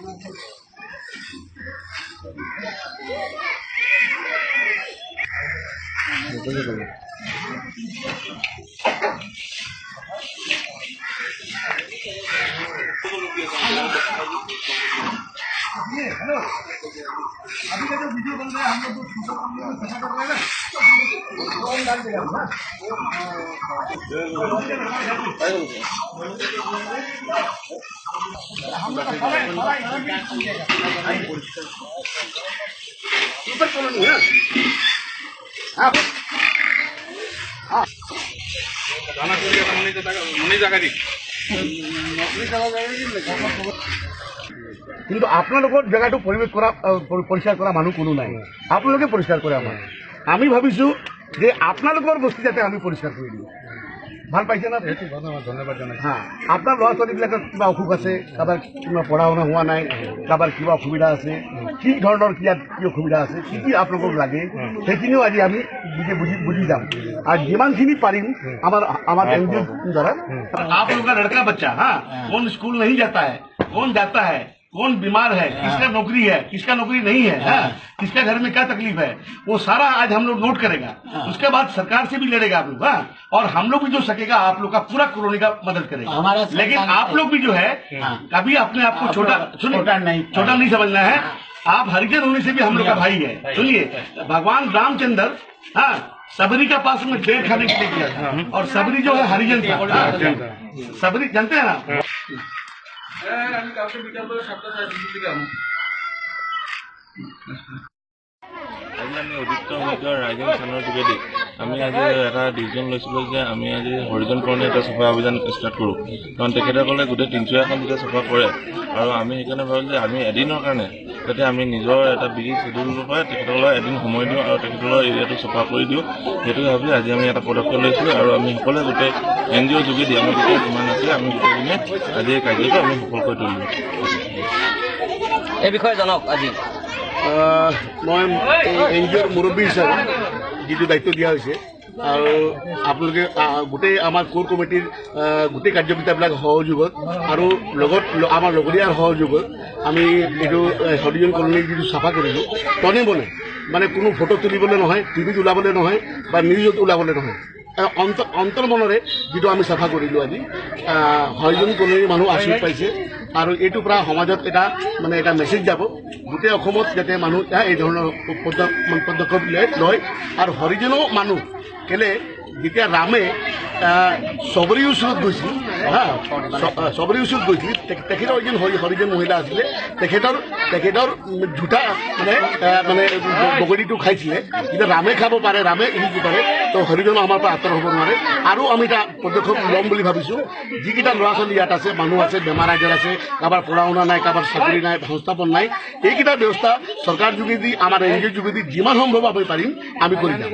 Hello, अभी का जो वीडियो बन रहा है हम लोग सफा कर रहे हैं कौन डाल देगा ना हम लोग ऊपर कॉलोनी है। हाँ हाँ जाना चाहिए मनी जगह दी কিন্তু আপোনালোকৰ জেগাটো পৰিৱেশ কৰা পৰিষ্কাৰ কৰা মানুহ কোনো নাই আপোনালোকে পৰিষ্কাৰ কৰে আমাৰ আমি ভাবিছোঁ যে আপোনালোকৰ বস্তু যাতে আমি পৰিষ্কাৰ কৰি দিওঁ ভাল পাইছে না ধন্যবাদ জনাই হা আপোনাৰ ল'ৰা ছোৱালীবিলাকৰ কিবা অসুখ আছে কাৰোবাৰ কিবা পঢ়া শুনা হোৱা নাই কাৰোবাৰ কিবা অসুবিধা আছে কি ধৰণৰ কি অসুবিধা আছে কি কি আপোনালোকক লাগে সেইখিনিও আজি আমি বুজি যাম আৰু যিমানখিনি পাৰিম আমাৰ এন জি অ'ৰ দ্বাৰা आप लोग का लड़का बच्चा हाँ कौन स्कूल नहीं जाता है कौन जाता है कौन बीमार है किसका नौकरी है किसका नौकरी नहीं है किसका घर में क्या तकलीफ है वो सारा आज हम लोग नोट करेगा उसके बाद सरकार से भी लड़ेगा आप लोग और हम लोग भी जो सकेगा आप लोग का पूरा कॉलोनी का मदद करेगा लेकिन आप लोग भी जो है कभी अपने आप को छोटा नहीं समझना है आप हरिजन होने से भी हम लोग का भाई है सुनिए भगवान रामचंद्र सबरी का पास में पेड़ खाने के लिए किया था और सबरी जो है हरिजन था सबरी जानते हैं ना আমি কালকে বিকাল বেলা 7টা থেকে আজি আমি অধিকৃত সমিতিৰ ৰাইজিং চানৰ যোগেদি আমি আজি এটা ডিচিজন লৈছিলোঁ যে আমি আজি হৰিজন কৰণী এটা চাফা অভিযান ষ্টাৰ্ট কৰোঁ কাৰণ তেখেতসকলে গোটেই তিনিচুকীয়াখন যেতিয়া চাফা কৰে আৰু আমি সেইকাৰণে ভাবিলোঁ যে আমি এদিনৰ কাৰণে যাতে আমি নিজৰ এটা বিজি শ্বেডিউলৰ পৰা তেখেতসকলক এদিন সময় দিওঁ আৰু তেখেতসকলৰ এৰিয়াটো চাফা কৰি দিওঁ সেইটোকে ভাবি আজি আমি এটা পদক্ষেপ লৈছিলোঁ আৰু আমি সকলোৱে গোটেই এন জি অ'ৰ যোগেদি আমি গোটেই যিমান আছে আমি গোটেইখিনিয়ে আজি এই কাৰ্যটো আমি সফল কৰি তুলিলোঁ এই বিষয়ে জনাওক আজি মই এন জি অ'ৰ মুৰব্বী হিচাপে যিটো দায়িত্ব দিয়া হৈছে আৰু আপোনালোকে গোটেই আমাৰ কোৰ কমিটিৰ গোটেই কাৰ্যকৰ্তাবিলাক সহযোগত আৰু লগত আমাৰ লগৰীয়াৰ সহযোগত আমি এইটো হৰিজন কলনী যিটো চাফা কৰিলোঁ তনে বনে মানে কোনো ফটো তুলিবলৈ নহয় টিভিত ওলাবলৈ নহয় বা নিউজত ওলাবলৈ নহয় অন্তৰ মনেৰে যিটো আমি চাফা কৰিলোঁ আজি হৰিজন কলনীৰ মানুহ আশীৰ্বাদ পাইছে আৰু এইটো পৰা সমাজত এটা মানে এটা মেছেজ যাব গোটেই অসমত যাতে মানুহ এই ধৰণৰ পদক্ষেপ লয় আৰু হৰিজনো মানুহ কেলে যেতিয়া ৰামে সবৰীৰ ওচৰত গৈছিল সবৰীৰ ওচৰত গৈছিল তেখেতৰ এজন হৰিজন মহিলা আছিলে তেখেতৰ জোতা মানে বগৰীটো খাইছিলে যেতিয়া ৰামে খাব পাৰে ৰামে এৰিব পাৰে তো হৰিজন আমাৰ পৰা আঁতৰ হ'ব নোৱাৰে আৰু আমি এটা পদক্ষেপ ল'ম বুলি ভাবিছোঁ যিকেইটা ল'ৰা ছোৱালী ইয়াত আছে মানুহ আছে বেমাৰ আজাৰ আছে কাৰোবাৰ পঢ়া শুনা নাই কাৰোবাৰ চাকৰি নাই সংস্থাপন নাই এইকেইটা ব্যৱস্থা চৰকাৰ যোগেদি আমাৰ এন জি অ'ৰ যোগেদি যিমান সম্ভৱ আমি পাৰিম আমি কৰি যাম